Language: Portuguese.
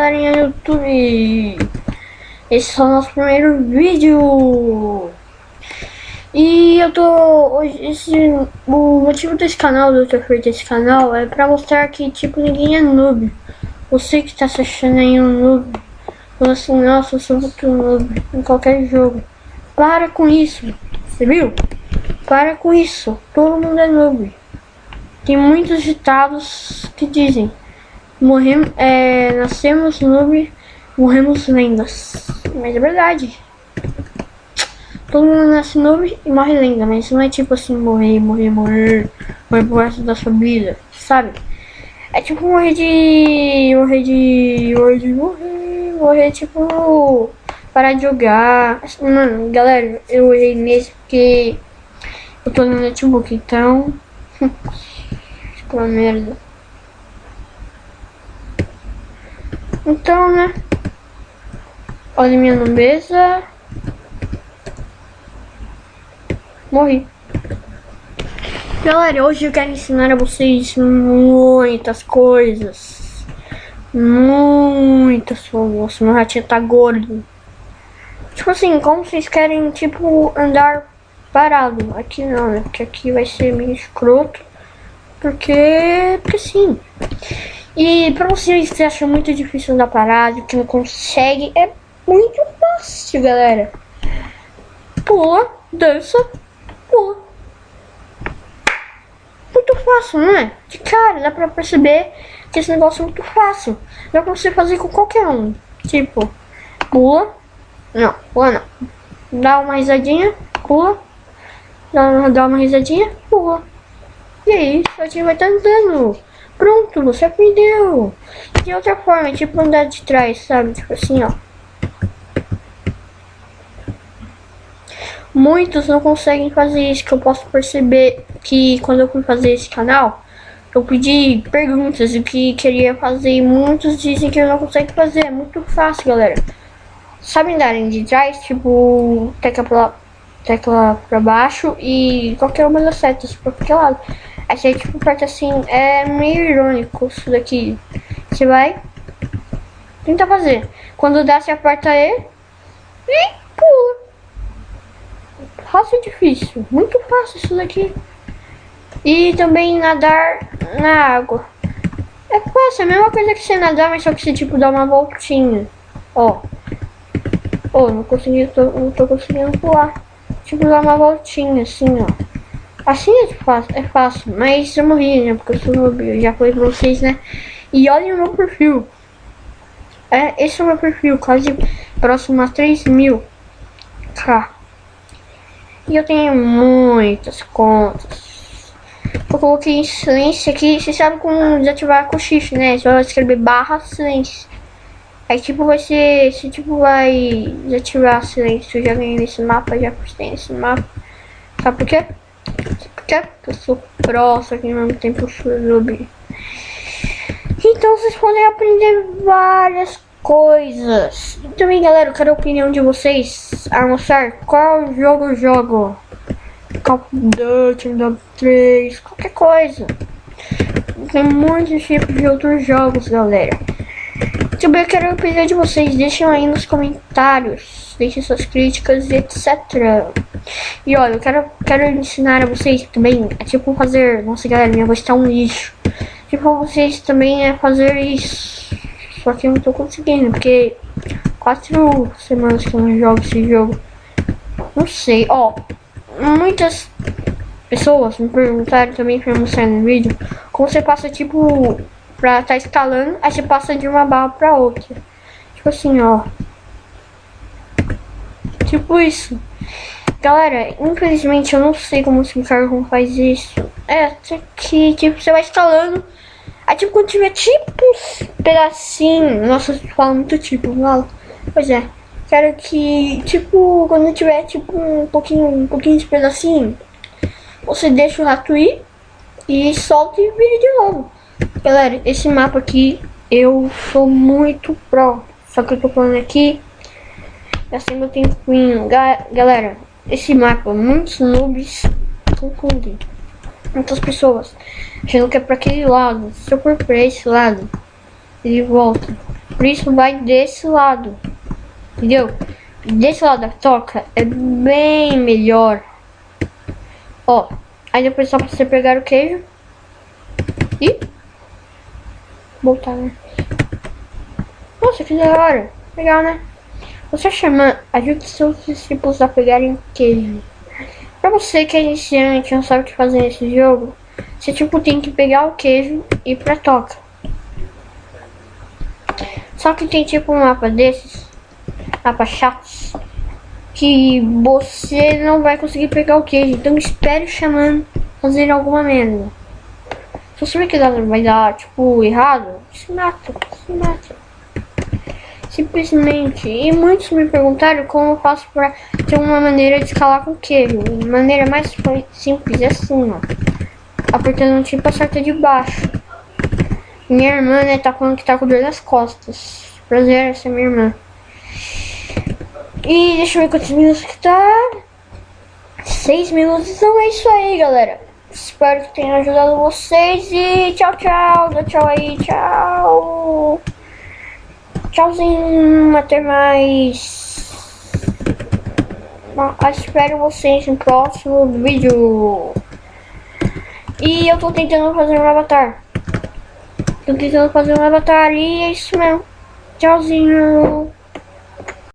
galerinha do YouTube. Esse é o nosso primeiro vídeo. E eu tô hoje, o motivo desse canal, de eu ter feito esse canal, é pra mostrar que tipo ninguém é noob. Você que tá se achando aí um noob, falando assim, nossa, eu sou muito noob em qualquer jogo. Para com isso, você viu? Para com isso, todo mundo é noob. Tem muitos ditados que dizem: nascemos noob, morremos lendas. Mas é verdade. Todo mundo nasce noob e morre lenda, mas não é tipo assim, morrer pro resto da sua vida, sabe? É tipo morrer tipo, parar de jogar. Mano, galera, eu errei nesse porque eu tô no notebook, então tipo uma merda. Então, né? Olha minha nobreza. Morri. Galera, hoje eu quero ensinar a vocês muitas coisas. Nossa, meu ratinho tá gordo. Tipo assim, como vocês querem, tipo, andar parado? Aqui não, né? Porque aqui vai ser meio escroto. Porque sim. E pra vocês que acham muito difícil andar parado, que não consegue, é muito fácil, galera. Pula, dança, pula. Muito fácil, não é? De cara, dá pra perceber que esse negócio é muito fácil. Dá pra você fazer com qualquer um. Tipo, pula. Não, pula não. Dá uma risadinha, pula. Dá uma risadinha, pula. E aí, a gente vai estar andando. Pronto, você aprendeu. De outra forma, tipo andar de trás, sabe? Tipo assim, ó. Muitos não conseguem fazer isso, que eu posso perceber que quando eu fui fazer esse canal, eu pedi perguntas do que queria fazer e muitos dizem que eu não consigo fazer. É muito fácil, galera. Sabem darem de trás, tipo, tecla pra baixo e qualquer uma das setas pra qualquer lado. Aí você tipo aperta assim, é meio irônico isso daqui. Você vai tentar fazer. Quando dá, você aperta E e pula. Fácil e difícil, muito fácil isso daqui. E também nadar na água. É fácil, é a mesma coisa que você nadar, mas só que você tipo dá uma voltinha. Ó. Não tô conseguindo pular. Tipo, dar uma voltinha assim, ó. Assim é fácil, mas eu morri, né? Porque eu sou noob, eu já falei pra vocês, né? E olhem o meu perfil. Esse é o meu perfil, quase próximo a 3.000k. E eu tenho muitas contas. Eu coloquei em silêncio aqui. Você sabe como desativar com shift, né? Só escrever /silêncio. Aí tipo vai ser. Se tipo vai desativar silêncio. Eu já ganhei nesse mapa, já postei nesse mapa. Sabe por quê? Porque eu sou pro, só que ao mesmo tempo eu sou noob. Então vocês podem aprender várias coisas. E também, galera, eu quero a opinião de vocês a mostrar qual jogo eu jogo. Call of Duty, MW3, qualquer coisa. Tem muitos tipos de outros jogos, galera. Também eu quero a opinião de vocês. Deixem aí nos comentários. Deixem suas críticas e etc. E olha, eu quero ensinar a vocês também a tipo fazer. Nossa, galera, minha voz tá um lixo. Tipo, vocês também fazer isso. Só que eu não tô conseguindo, porque 4 semanas que eu não jogo esse jogo. Não sei, ó. Muitas pessoas me perguntaram também pra mostrar no vídeo como você passa, tipo, pra tá escalando, aí você passa de uma barra pra outra. Tipo assim, ó. Tipo isso. Galera, infelizmente eu não sei como explicar como faz isso. Que tipo, você vai escalando. Aí tipo, quando tiver tipo pedacinho. Nossa, eu falo muito tipo, falo. Pois é. Quero que, tipo, quando tiver tipo um pouquinho de pedacinho, você deixa o rato ir e solta e vira de novo. Galera, esse mapa aqui eu sou muito pro. Só que eu tô falando aqui. Assim meu tempinho. Galera, esse mapa, muitos noobs confundem. Muitas pessoas achando que é pra aquele lado. Se eu for pra esse lado, ele volta. Por isso vai desse lado. Entendeu? Desse lado da toca é bem melhor. Ó. Aí depois só pra você pegar o queijo. E voltar, né? Nossa, que da hora. Legal, né? Você chama ajuda seus discípulos a pegarem queijo. Pra você que é iniciante, não sabe o que fazer nesse jogo, você tipo tem que pegar o queijo e ir pra toca. Só que tem tipo um mapa desses, mapa chatos, que você não vai conseguir pegar o queijo. Então espere o xamã fazer alguma merda. Se você vê que vai dar tipo errado, se mata, se mata. Simplesmente. E muitos me perguntaram como eu faço pra ter uma maneira de escalar com queijo. A maneira mais simples é assim, ó. Apertando tipo a certa de baixo. Minha irmã, né, tá falando que tá com dor nas costas. Prazer, essa é minha irmã. E deixa eu ver quantos minutos que tá. 6 minutos. Então é isso aí, galera. Espero que tenha ajudado vocês. E tchau, tchau. Dá tchau aí, tchau. Tchauzinho, até mais. Espero vocês no próximo vídeo. E eu tô tentando fazer um avatar. Tô tentando fazer um avatar e é isso mesmo. Tchauzinho.